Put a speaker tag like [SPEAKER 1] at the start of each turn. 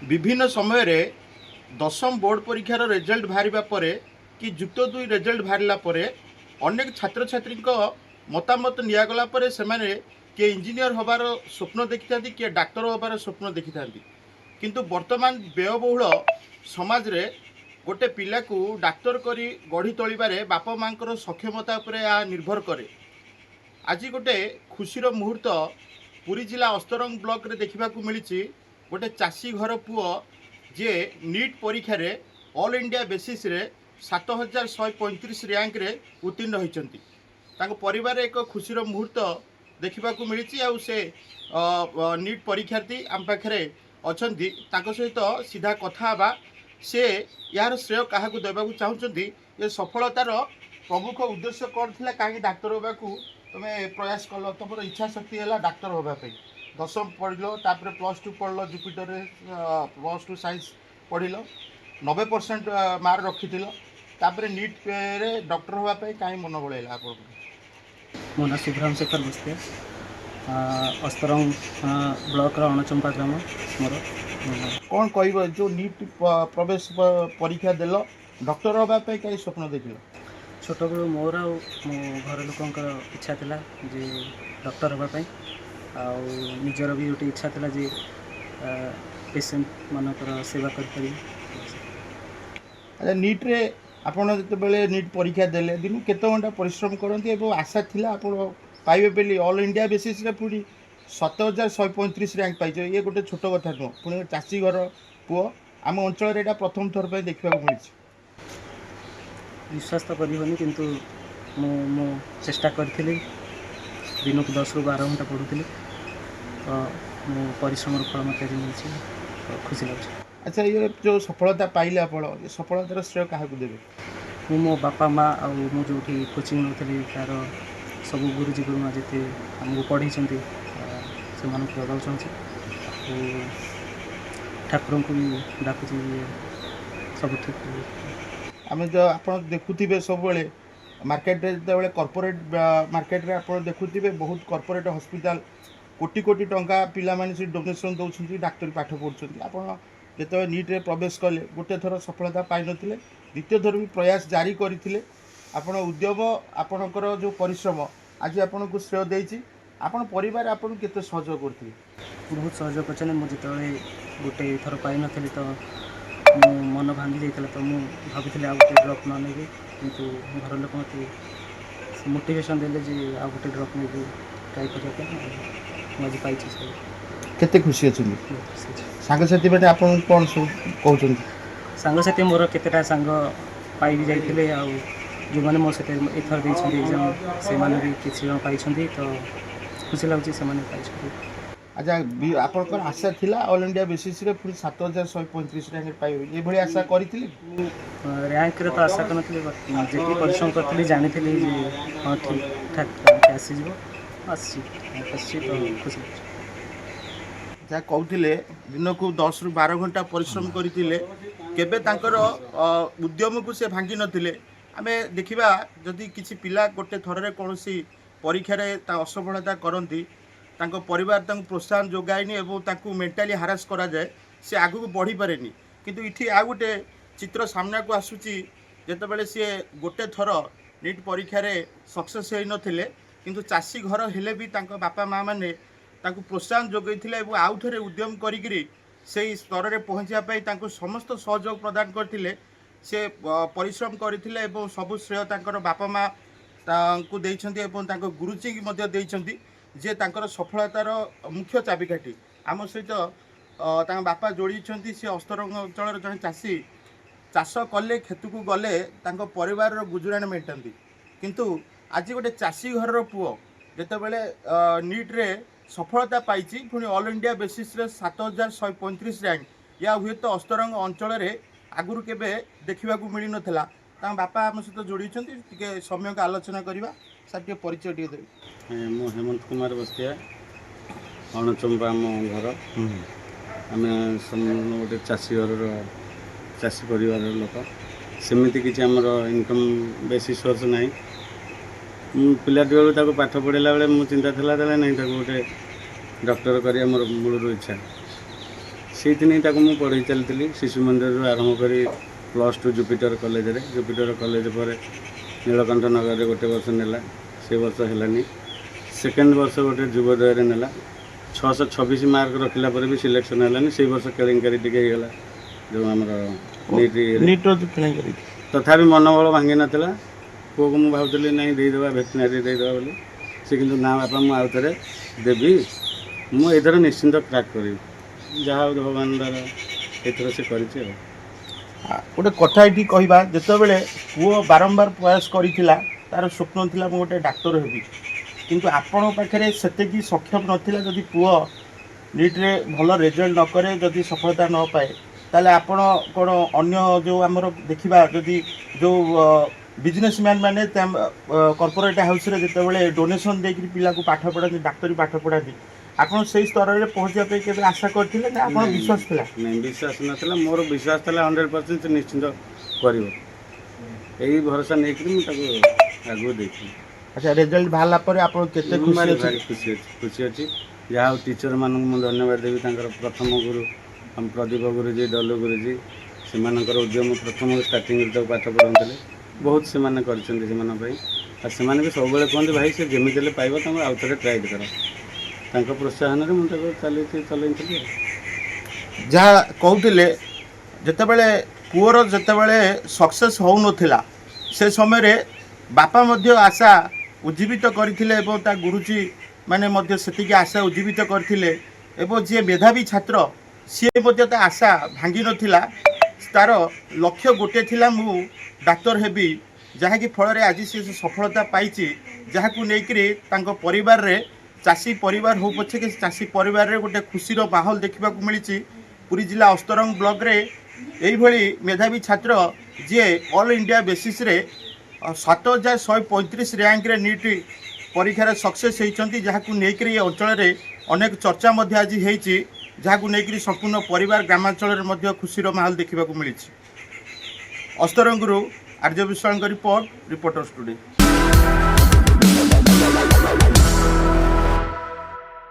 [SPEAKER 1] विभिन्न समय रे दशम बोर्ड परीक्षार रिजल्ट बाहरिबा परे कि जुक्त दुई रिजल्ट बाहरिला परे अनेक छात्र छात्री मतामत निगला परे सेमाने किए इंजीनियर होबार स्वप्न देखि था किए डाक्तर होबार स्वप्न देखि था किंतु वर्तमान व्ययबहुल समाज रे गोटे पिला को डाक्तर करी गढ़ी तोलिबारे बापा मांकर सक्षमता उपरे आ निर्भर करे। आज गोटे खुशीर मुहूर्त पुरी जिला अस्तरंग ब्लॉक रे देखा मिली। गोटे चाषी घर पुओ जे नीट परीक्षा रे ऑल इंडिया बेसिस रे 7135 रैंक रे उत्तीर्ण होइचंती। तांको परिवार एक खुशीर मुहूर्त देखा मिली। आ से नीट परीक्षार्थी आम पाखे अछंती तांको सहित सीधा कथा बा से यार श्रेय क्या देवाक चाहूँगी ये सफलतार प्रमुख उद्देश्य कौन था कहीं डाक्तर होगा तुम्हें प्रयास कल तुम इच्छा शक्ति है डाक्तर होगापी दशम पढ़ल तापर +2 पढ़ल जुपिटर +2 साइंस पढ़ल 90% मार्क रखी तापर नीट रे डॉक्टर होगापी कहीं मन बड़ेगा आप
[SPEAKER 2] मो ना शुभ्राम शेखर बस्ते अस्तरंग ब्लॉक अणचंपा ग्राम मोर
[SPEAKER 1] कौन कह जो नीट प्रवेश परीक्षा देल डॉक्टर होगापी कहीं स्वप्न देख
[SPEAKER 2] छोट बेलू मोर आ मो घर लोक इच्छा था जे डॉक्टर होगापी आजर भी गोटे इच्छा था जे पेसेंट मानकर सेवा कर।
[SPEAKER 1] अच्छा नीट रे आपन जिते नीट परीक्षा देले दिन केते घंटा परिश्रम करती और आशा थिला आपन पाइबे बेली ऑल इंडिया बेसिस रे पूरी 7135 रैंक पाइछ ये गोटे छोट कथा नुह पुणी चाषी घर पुओ आम अंचल एटा प्रथम थर पे देखा मिली।
[SPEAKER 2] विश्वास तो करनी किंतु मु चेष्टा करी दिन को 10 ରୁ 12 घंटा पढ़ुली तो मो परिश्रम फल मत मिली तो खुशी लगे।
[SPEAKER 1] अच्छा ये जो सफलता पाइले आप ये सफलतार श्रेय क्या देवे?
[SPEAKER 2] मु मो बापा माँ आ मु जो कोचिंग नौली तार सब गुरुजी गुरुमा जिते आमको पढ़ी से जगाऊ चाहिए ठाकुर को भी डाकुची सब ठीक।
[SPEAKER 1] आम जो आप देखुवे सब मार्केट जो कॉर्पोरेट मार्केट रे आप देखुवे बहुत कॉर्पोरेट हॉस्पिटल कोटी कोटी टंका पिला माने डोनेशन दौरान डाक्तरी पाठ पढ़ुं आप जो नीट रे प्रवेश कले गोटे थर सफलता पाई नथिले द्वितीय थर भी प्रयास जारी करथिले आपण उद्यम आपणकर जो परिश्रम आज आपन को श्रेय देछि। आपण परिवार आपन केते सहयोग करथिले?
[SPEAKER 2] बहुत सहयोग करछन। मु जिते गोटे थर पाई नथिले तो मन भांगी जाइए तो मुझे भाभी आ गए ड्रप न नहीं किंतु घर लोक मत मोटिवेशन देले जे आ गए ड्रप नहीं ट्राई करके आज पाई
[SPEAKER 1] केते खुशी अच्छे सांगसाथी मैंने आप कौन सब कहते
[SPEAKER 2] सांगसाथी मोर केतेटा सांग पाई भी जाइए आ जो मैंने मो सहित एथर एग्जाम से मैंने भी किसी जन पाई तो खुशी लगुच से पाई।
[SPEAKER 1] अच्छा आपंकर आशा थिला ऑल इंडिया बेसिस रे पूरी 7135 रैंक पाइबे ये भली आशा करथिले?
[SPEAKER 2] रैंक रे तो आशा करनथिले जेकी परिश्रम करथिले जानि थिले जे हां ठीक ठाक आसी जीवो आसी तो खुशी।
[SPEAKER 1] जा कहूथिले दिन को 10 ରୁ 12 घंटा परिश्रम करथिले केबे तांकर उद्यम को से भांगी नथिले। आमे देखिबा जदि किछि पिला गोटे थररे कोनोसी परीक्षा रे ता असफलता करंती तांको परिवार तांको प्रोत्साहन जोगाइनी एवं तांको मेंटाली हारास करा जाए से आगु को बढ़ी पारेनी किंतु इठी आ गोटे चित्र सामना को आसुची जेतेबेले सी गोटे थर नीट परीक्षा रे सक्सेस होई नथिले किंतु चाषी घर हेले भी तांको बापा माँ माने तांको प्रोत्साहन जोगाइथिले एवं आउ थरे उद्यम करिकरी सेही स्तर रे पहुंचिया पई तांको समस्त सहयोग प्रदान करथिले। से परिश्रम करथिले एवं सब श्रेय तांकर बापा माँ तांको देइछन्ती एवं तांको गुरुजी की मध्य देइछन्ती जे तांकर सफलतार मुख्य चाबिकाठी आम सहित बापा जोड़ी सी अस्तरंग अंचल जड़े चाषी चाष कले खेत को गले परिवार गुजराण मेटाती किंतु आज गोटे चाषी घर पुओ जितेबले नीट रे सफलता पाई पुणी ऑल इंडिया बेसिस रे 7135 रैंक या हुए तो अस्तरंग अंचल आगुरी केबे देखा मिल नाला बापा आम सहित जोड़ी टे समय को आलोचना करवा सर टे परिचय टे देवे।
[SPEAKER 3] मु हेमंत कुमार बस्तिया अणचंपा मो घर आम गोटे चाषी घर चाषी परिवार लोक सेमती किसी आमर इनकम बेसी सोर्स ना पिलाटी बेलू पाठ पढ़ाला बेले मो चिंता था नहीं गोटे डॉक्टर कर मोर मूल इच्छा ସେଇଥିପାଇଁ ତାକୁ ମୁଁ ପଢ଼େଇ ଚାଲିଥିଲି ଶିଶୁ ମନ୍ଦିରରୁ ଆରମ୍ଭ କରି +2 ଜୁପିଟର କଲେଜରେ। ଜୁପିଟର କଲେଜ ପରେ ନୀଳକଣ୍ଠ ନଗରରେ ଗୋଟେ ବର୍ଷ ନେଲା, ସେ ବର୍ଷ ହେଲାନି। ସେକେଣ୍ଡ ବର୍ଷ ଗୋଟେ ଯୁବୋଦୟରେ ନେଲା, 626 ମାର୍କ ରଖିଲା ପରେ ବି ସିଲେକ୍ସନ୍ ହେଲାନି। ସେଇ ବର୍ଷ କେଳେଙ୍କାରୀ ଟିକେ ହେଇଗଲା ଯେଉଁ ଆମର
[SPEAKER 1] ନିଟ୍ର କେଳେଙ୍କାରୀ।
[SPEAKER 3] ତଥାପି ମନୋବଳ ଭାଙ୍ଗି ନଥିଲା। ପୁଅକୁ ମୁଁ ଭାବୁଥିଲି ନାଇଁ ଦେଇଦେବା, ଭେଟନାରୀ ଦେଇଦେବା ବୋଲି। ସେ କିନ୍ତୁ ନା ବାପା ମୁଁ ଆଉ ଥରେ ଦେବି, ମୁଁ ଏଇଥର ନିଶ୍ଚିନ୍ତ କ୍ରାକ୍ କରିବି। ଯାହା ହଉ ଭଗବାନ ଦ୍ୱାରା ଏଥର ସେ କରିଛି ଆଉ।
[SPEAKER 1] ଗୋଟେ କଥା ଏଠି କହିବା, ଯେତେବେଳେ ପୁଅ ବାରମ୍ବାର ପ୍ରୟାସ କରିଥିଲା, ତାର ସ୍ୱପ୍ନ ଥିଲା ମୁଁ ଗୋଟେ ଡାକ୍ତର ହେବି, କିନ୍ତୁ ଆପଣଙ୍କ ପାଖରେ ସେତିକି ସକ୍ଷମ ନଥିଲା। ଯଦି ପୁଅ ନିଟ୍ରେ ଭଲ ରେଜଲ୍ଟ ନ କରେ, ଯଦି ସଫଳତା ନ ପାଏ, ତାହେଲେ ଆପଣ କ'ଣ ଅନ୍ୟ ଯେଉଁ ଆମର ଦେଖିବା, ଯଦି ଯେଉଁ ବିଜନେସମ୍ୟାନ୍ ମାନେ କର୍ପୋରେଟ୍ ହାଉସ୍ରେ ଯେତେବେଳେ ଡୋନେସନ୍ ଦେଇକରି ପିଲାକୁ ପାଠ ପଢ଼ାନ୍ତି, ଡାକ୍ତରୀ ପାଠ ପଢ଼ାନ୍ତି, ଆପଣ ସେଇ ସ୍ତରରେ ପହଞ୍ଚିବା ପାଇଁ କେବେ ଆଶା କରିଥିଲେ ନା ଆପଣ ବିଶ୍ୱାସ ଥିଲା?
[SPEAKER 3] ନାଇଁ, ବିଶ୍ୱାସ ନଥିଲା। ମୋର ବିଶ୍ୱାସ ଥିଲା 100% ସେ ନିଶ୍ଚିନ୍ତ କରିବ। ଏଇ ଭରସା ନେଇକରି ମୁଁ ତାକୁ ଆଗକୁ ଦେଇଥିଲି।
[SPEAKER 1] ଆଚ୍ଛା, ରେଜଲ୍ଟ ବାହାରିଲା ପରେ ଆପଣ କେତେ ଖୁସି
[SPEAKER 3] ଭାରି
[SPEAKER 1] ଅଛନ୍ତି?
[SPEAKER 3] ଖୁସି ଅଛି। ଯାହା ହଉ ଟିଚରମାନଙ୍କୁ ମୁଁ ଧନ୍ୟବାଦ ଦେବି। ତାଙ୍କର ପ୍ରଥମ ଗୁରୁ ଆମ ପ୍ରଦୀପ ଗୁରୁଜୀ, ଡଲୁ ଗୁରୁଜୀ, ସେମାନଙ୍କର ଉଦ୍ୟମ ପ୍ରଥମରୁ ଷ୍ଟାର୍ଟିଂରୁ ତାକୁ ପାଠ ପଢ଼ାଉଥିଲେ। ବହୁତ ସେମାନେ କରିଛନ୍ତି ସେମାନଙ୍କ ପାଇଁ। ଆଉ ସେମାନେ ବି ସବୁବେଳେ କୁହନ୍ତି ଭାଇ ସେ ଯେମିତି ହେଲେ ପାଇବ, ତାଙ୍କୁ ଆଉ ଥରେ ଟ୍ରାଏ କର। ତାଙ୍କ ପ୍ରୋତ୍ସାହନରେ ମୁଁ ତାକୁ ଚଲେଇଥିଲି।
[SPEAKER 1] ଯାହା କହୁଥିଲେ, ଯେତେବେଳେ ପୁଅର ଯେତେବେଳେ ସକ୍ସେସ୍ ହେଉନଥିଲା, ସେ ସମୟରେ ବାପା ମଧ୍ୟ ଆଶା ଉଜ୍ଜୀବିତ କରିଥିଲେ ଏବଂ ତା ଗୁରୁଜୀ ମାନେ ମଧ୍ୟ ସେତିକି ଆଶା ଉଜ୍ଜୀବିତ କରିଥିଲେ। ଏବଂ ଯିଏ ମେଧାବୀ ଛାତ୍ର, ସିଏ ମଧ୍ୟ ତା ଆଶା ଭାଙ୍ଗି ନଥିଲା। ତାର ଲକ୍ଷ୍ୟ ଗୋଟେ ଥିଲା, ମୁଁ ଡାକ୍ତର ହେବି, ଯାହାକି ଫଳରେ ଆଜି ସେ ସଫଳତା ପାଇଛି। ଯାହାକୁ ନେଇକରି ତାଙ୍କ ପରିବାରରେ, ଚାଷୀ ପରିବାର ହଉ ପଛେ କି ଚାଷୀ ପରିବାରରେ ଗୋଟେ ଖୁସିର ମାହୋଲ ଦେଖିବାକୁ ମିଳିଛି। ପୁରୀ ଜିଲ୍ଲା ଅସ୍ତରଙ୍ଗ ବ୍ଲକରେ ଏଇଭଳି ମେଧାବୀ ଛାତ୍ର ଯିଏ ଅଲ୍ ଇଣ୍ଡିଆ ବେସିସ୍ରେ 7135 ର୍ୟାଙ୍କରେ ନିଟ୍ ପରୀକ୍ଷାରେ ସକ୍ସେସ୍ ହେଇଛନ୍ତି, ଯାହାକୁ ନେଇକରି ଏ ଅଞ୍ଚଳରେ ଅନେକ ଚର୍ଚ୍ଚା ମଧ୍ୟ ଆଜି ହେଇଛି, ଯାହାକୁ ନେଇକରି ସମ୍ପୂର୍ଣ୍ଣ ପରିବାର ଗ୍ରାମାଞ୍ଚଳରେ ମଧ୍ୟ ଖୁସିର ମାହୋଲ ଦେଖିବାକୁ ମିଳିଛି। ଅସ୍ତରଙ୍ଗରୁ ଆର୍ଯ୍ୟ ବିଶ୍ୱାଳଙ୍କ ରିପୋର୍ଟର ଷ୍ଟୁଡିଓ।